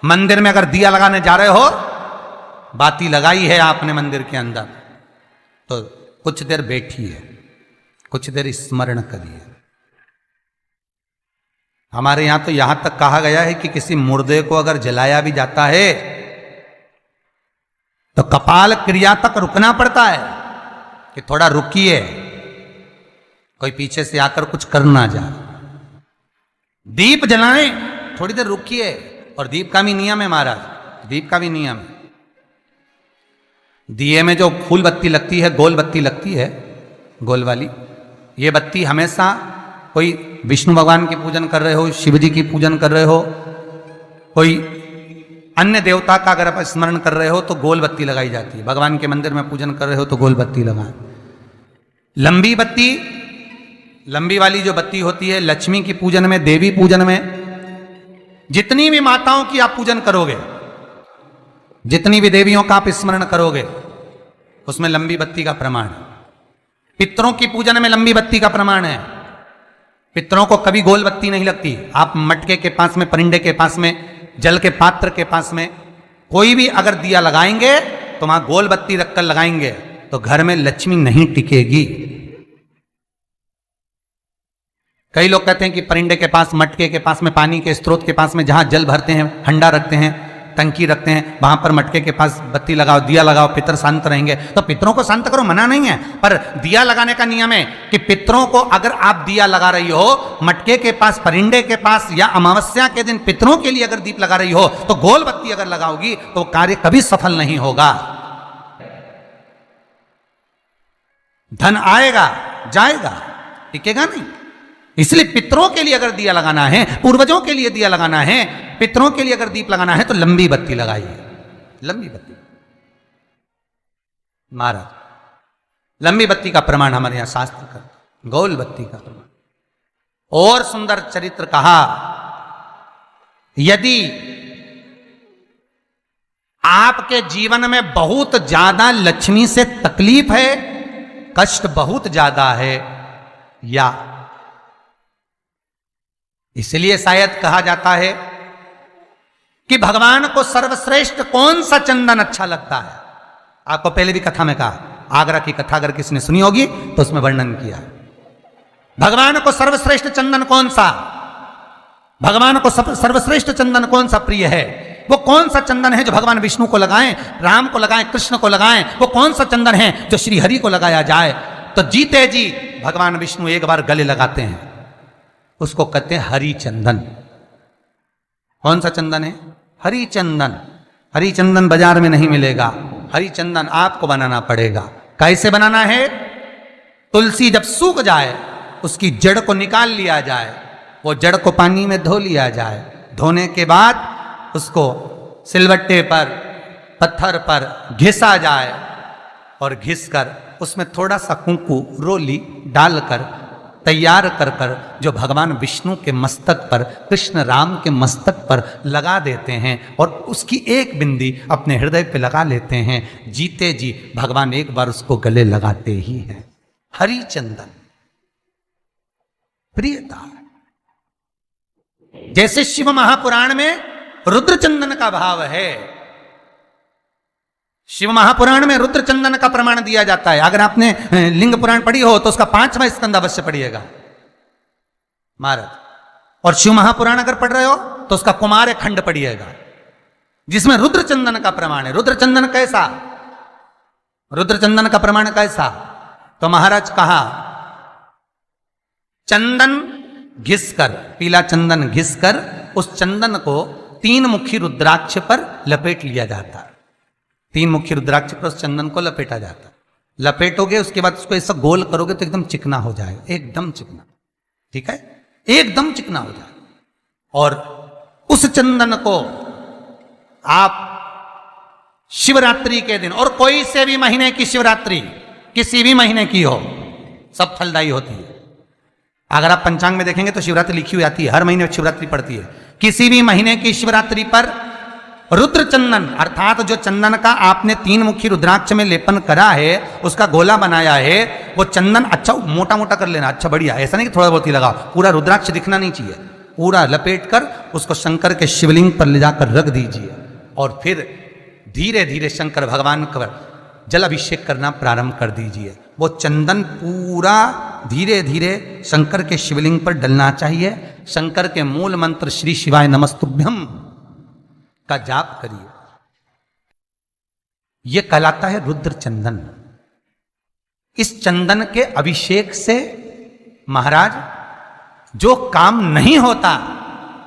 मंदिर में अगर दिया लगाने जा रहे हो, बाती लगाई है आपने मंदिर के अंदर, तो कुछ देर बैठिए, कुछ देर स्मरण करिए। हमारे यहां तो यहां तक कहा गया है कि किसी मुर्दे को अगर जलाया भी जाता है तो कपाल क्रिया तक रुकना पड़ता है कि थोड़ा रुकिए, कोई पीछे से आकर कुछ कर ना जाए। दीप जलाएं, थोड़ी देर रुकिए। और दीप का भी नियम है महाराज, दीप का भी नियम है। दिए में जो फूल बत्ती लगती है, गोल बत्ती लगती है, गोल वाली, ये बत्ती हमेशा कोई विष्णु भगवान की पूजन कर रहे हो, शिव जी की पूजन कर रहे हो, कोई अन्य देवता का अगर आप स्मरण कर रहे हो तो गोल बत्ती लगाई जाती है। भगवान के मंदिर में पूजन कर रहे हो तो गोल बत्ती लगाएं। लंबी बत्ती, लंबी वाली जो बत्ती होती है, लक्ष्मी की पूजन में, देवी पूजन में, जितनी भी माताओं की आप पूजन करोगे, जितनी भी देवियों का आप स्मरण करोगे, उसमें लंबी बत्ती का प्रमाण है। पितरों की पूजन में लंबी बत्ती का प्रमाण है। पितरों को कभी गोल बत्ती नहीं लगती। आप मटके के पास में, परिंडे के पास में, जल के पात्र के पास में कोई भी अगर दिया लगाएंगे तो वहां गोल बत्ती रखकर लगाएंगे तो घर में लक्ष्मी नहीं टिकेगी। कई लोग कहते हैं कि परिंडे के पास, मटके के पास में, पानी के स्रोत के पास में जहां जल भरते हैं, हंडा रखते हैं, टंकी रखते हैं, वहां पर मटके के पास बत्ती लगाओ, दिया लगाओ, पितर शांत रहेंगे। तो पितरों को शांत करो, मना नहीं है, पर दिया लगाने का नियम है कि पितरों को अगर आप दिया लगा रही हो मटके के पास, परिंडे के पास, या अमावस्या के दिन पितरों के लिए अगर दीप लगा रही हो तो गोल बत्ती अगर लगाओगी तो कार्य कभी सफल नहीं होगा। धन आएगा जाएगा, टिकेगा नहीं। इसलिए पितरों के लिए अगर दिया लगाना है, पूर्वजों के लिए दिया लगाना है, पितरों के लिए अगर दीप लगाना है तो लंबी बत्ती लगाइए, लंबी बत्ती। महाराज, लंबी बत्ती का प्रमाण हमारे यहां शास्त्र करते, गोल बत्ती का प्रमाण। और सुंदर चरित्र कहा, यदि आपके जीवन में बहुत ज्यादा लक्ष्मी से तकलीफ है, कष्ट बहुत ज्यादा है, या इसलिए शायद कहा जाता है कि भगवान को सर्वश्रेष्ठ कौन सा चंदन अच्छा लगता है। आपको पहले भी कथा में कहा, आगरा की कथा अगर किसी ने सुनी होगी तो उसमें वर्णन किया। भगवान को सर्वश्रेष्ठ चंदन कौन सा, भगवान को सर्वश्रेष्ठ चंदन कौन सा प्रिय है, वो कौन सा चंदन है जो भगवान विष्णु को लगाएं, राम को लगाएं, कृष्ण को लगाएं, वो कौन सा चंदन है जो श्री हरि को लगाया जाए। तो जीते जी भगवान विष्णु एक बार गले लगाते हैं, उसको कहते हैं हरि चंदन। कौन सा चंदन है? हरि चंदन। हरि चंदन बाजार में नहीं मिलेगा, हरि चंदन आपको बनाना पड़ेगा। कैसे बनाना है? तुलसी जब सूख जाए उसकी जड़ को निकाल लिया जाए, वो जड़ को पानी में धो लिया जाए, धोने के बाद उसको सिलबट्टे पर, पत्थर पर घिसा जाए और घिसकर उसमें थोड़ा सा कुंकू, रोली डालकर तैयार कर कर जो भगवान विष्णु के मस्तक पर, कृष्ण राम के मस्तक पर लगा देते हैं और उसकी एक बिंदी अपने हृदय पे लगा लेते हैं। जीते जी भगवान एक बार उसको गले लगाते ही हैं। हरि चंदन प्रियता। जैसे शिव महापुराण में रुद्र चंदन का भाव है, शिव महापुराण में रुद्र चंदन का प्रमाण दिया जाता है। अगर आपने लिंग पुराण पढ़ी हो तो उसका 5वां स्कंद अवश्य पढ़िएगा महाराज। और शिव महापुराण अगर पढ़ रहे हो तो उसका कुमार खंड पढ़िएगा, जिसमें रुद्र चंदन का प्रमाण है। रुद्र चंदन कैसा? रुद्र चंदन का प्रमाण कैसा? तो महाराज कहा, चंदन घिसकर, पीला चंदन घिसकर उस चंदन को 3 मुखी रुद्राक्ष पर लपेट लिया जाता है। 3 मुखी रुद्राक्ष पर उस चंदन को लपेटा जाता है। लपेटोगे उसके बाद उसको ऐसा गोल करोगे तो एकदम चिकना हो जाएगा, एकदम चिकना, ठीक है, एकदम चिकना हो जाएगा। और उस चंदन को आप शिवरात्रि के दिन, और कोई से भी महीने की शिवरात्रि, किसी भी महीने की हो, सब फलदायी होती है। अगर आप पंचांग में देखेंगे तो शिवरात्रि लिखी हुई आती है, हर महीने शिवरात्रि पड़ती है। किसी भी महीने की शिवरात्रि पर रुद्र चंदन अर्थात जो चंदन का आपने 3 मुखी रुद्राक्ष में लेपन करा है, उसका गोला बनाया है, वो चंदन अच्छा मोटा मोटा कर लेना, अच्छा बढ़िया, ऐसा नहीं कि थोड़ा बहुत ही लगाओ, पूरा रुद्राक्ष दिखना नहीं चाहिए, पूरा लपेट कर उसको शंकर के शिवलिंग पर ले जाकर रख दीजिए और फिर धीरे धीरे शंकर भगवान का जल अभिषेक करना प्रारंभ कर दीजिए। वो चंदन पूरा धीरे धीरे शंकर के शिवलिंग पर डलना चाहिए। शंकर के मूल मंत्र श्री शिवाय नमस्तुभ्यम का जाप करिए। यह कहलाता है रुद्र चंदन। इस चंदन के अभिषेक से महाराज जो काम नहीं होता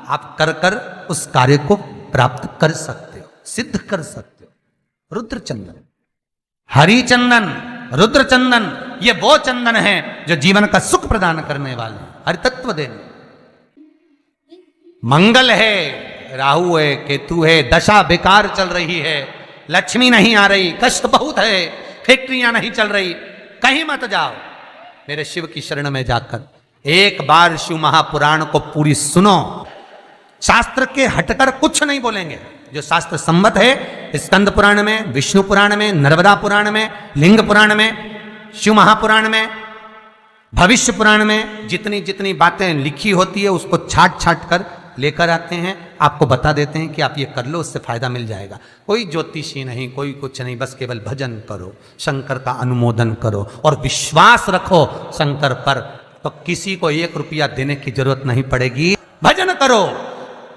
आप कर कर उस कार्य को प्राप्त कर सकते हो, सिद्ध कर सकते हो। रुद्र चंदन, हरि चंदन, रुद्र चंदन, ये वो चंदन है जो जीवन का सुख प्रदान करने वाले, हरि तत्व देने। मंगल है, राहु है, केतु है, दशा बेकार चल रही है, लक्ष्मी नहीं आ रही, कष्ट बहुत है, फैक्ट्रियां नहीं चल रही, कहीं मत जाओ, मेरे शिव की शरण में जाकर एक बार शिव महापुराण को पूरी सुनो। शास्त्र के हटकर कुछ नहीं बोलेंगे। जो शास्त्र सम्मत है, स्कंद पुराण में, विष्णु पुराण में, नर्मदा पुराण में, लिंग पुराण में, शिव महापुराण में, भविष्य पुराण में जितनी जितनी बातें लिखी होती है उसको छाट छाट कर लेकर आते हैं, आपको बता देते हैं कि आप ये कर लो, उससे फायदा मिल जाएगा। कोई ज्योतिषी नहीं, कोई कुछ नहीं, बस केवल भजन करो, शंकर का अनुमोदन करो और विश्वास रखो शंकर पर, तो किसी को 1 रुपया देने की जरूरत नहीं पड़ेगी। भजन करो,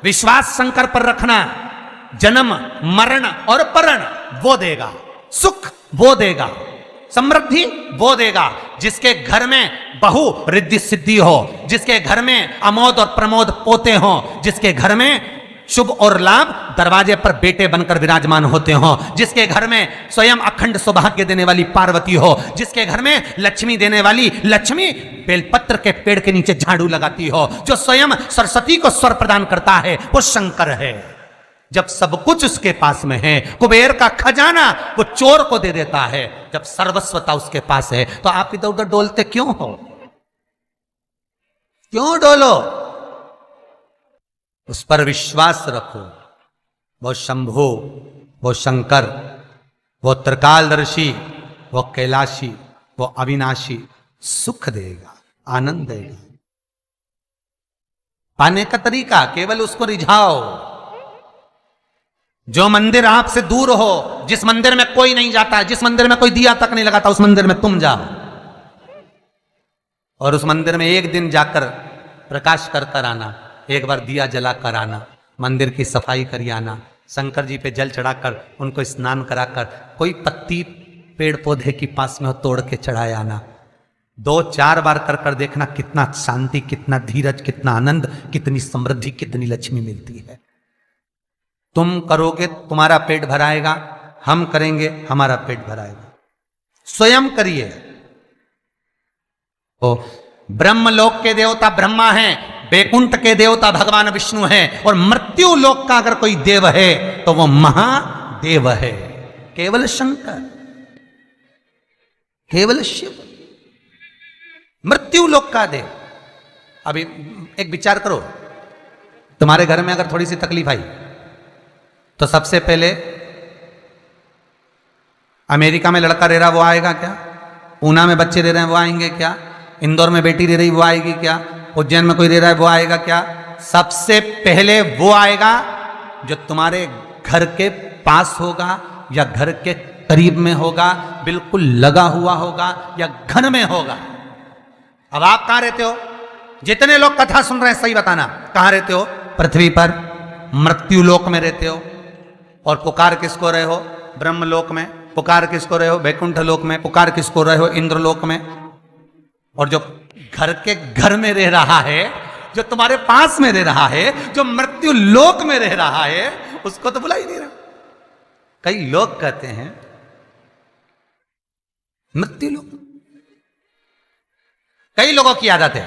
विश्वास शंकर पर रखना, जन्म मरण और परण वो देगा, सुख वो देगा, समृद्धि वो देगा। जिसके घर में बहु रिद्धि सिद्धि हो, जिसके घर में अमोद और प्रमोद पोते हो, जिसके घर में शुभ और लाभ दरवाजे पर बेटे बनकर विराजमान होते हो, जिसके घर में स्वयं अखंड सौभाग्य देने वाली पार्वती हो, जिसके घर में लक्ष्मी देने वाली लक्ष्मी बेलपत्र के पेड़ के नीचे झाड़ू लगाती हो, जो स्वयं सरस्वती को स्वर प्रदान करता है, वो शंकर है। जब सब कुछ उसके पास में है, कुबेर का खजाना वो चोर को दे देता है, जब सर्वस्वता उसके पास है, तो आप इधर उधर डोलते क्यों हो? क्यों डोलो? उस पर विश्वास रखो। वो शंभु, वो शंकर, वो त्रिकालदर्शी, वो कैलाशी, वो अविनाशी सुख देगा, आनंद देगा। पाने का तरीका केवल उसको रिझाओ। जो मंदिर आपसे दूर हो, जिस मंदिर में कोई नहीं जाता, जिस मंदिर में कोई दिया तक नहीं लगाता, उस मंदिर में तुम जाओ और उस मंदिर में एक दिन जाकर प्रकाश कर कर आना, एक बार दिया जला कर आना, मंदिर की सफाई कर आना, शंकर जी पे जल चढ़ाकर उनको स्नान कराकर, कोई पत्ती पेड़ पौधे के पास में हो तोड़ के चढ़ाए आना। 2-4 बार कर कर देखना कितना शांति, कितना धीरज, कितना आनंद, कितनी समृद्धि, कितनी लक्ष्मी मिलती है। तुम करोगे तुम्हारा पेट भराएगा, हम करेंगे हमारा पेट भराएगा। स्वयं करिए। ओ ब्रह्मलोक के देवता ब्रह्मा हैं, बैकुंठ के देवता भगवान विष्णु हैं, और मृत्यु लोक का अगर कोई देव है तो वो महादेव है, केवल शंकर, केवल शिव, मृत्यु लोक का देव। अभी एक विचार करो, तुम्हारे घर में अगर थोड़ी सी तकलीफ आई तो सबसे पहले अमेरिका में लड़का रह रहा वो आएगा क्या? पूना में बच्चे रह रहे हैं वो आएंगे क्या? इंदौर में बेटी रह रही वो आएगी क्या? उज्जैन में कोई रह रहा है वो आएगा क्या? सबसे पहले वो आएगा जो तुम्हारे घर के पास होगा या घर के करीब में होगा, बिल्कुल लगा हुआ होगा या घर में होगा। अब आप कहां रहते हो? जितने लोग कथा सुन रहे हैं सही बताना, कहां रहते हो? पृथ्वी पर मृत्यु लोक में रहते हो। और पुकार किसको रहे हो? ब्रह्मलोक में। पुकार किसको रहे हो? वैकुंठ लोक में। पुकार किसको रहे हो? इंद्रलोक में। और जो घर के घर में रह रहा है, जो तुम्हारे पास में रह रहा है, जो मृत्यु लोक में रह रहा है, उसको तो बुला ही नहीं रहा। कई लोग कहते हैं मृत्यु लोक, कई लोगों की आदत है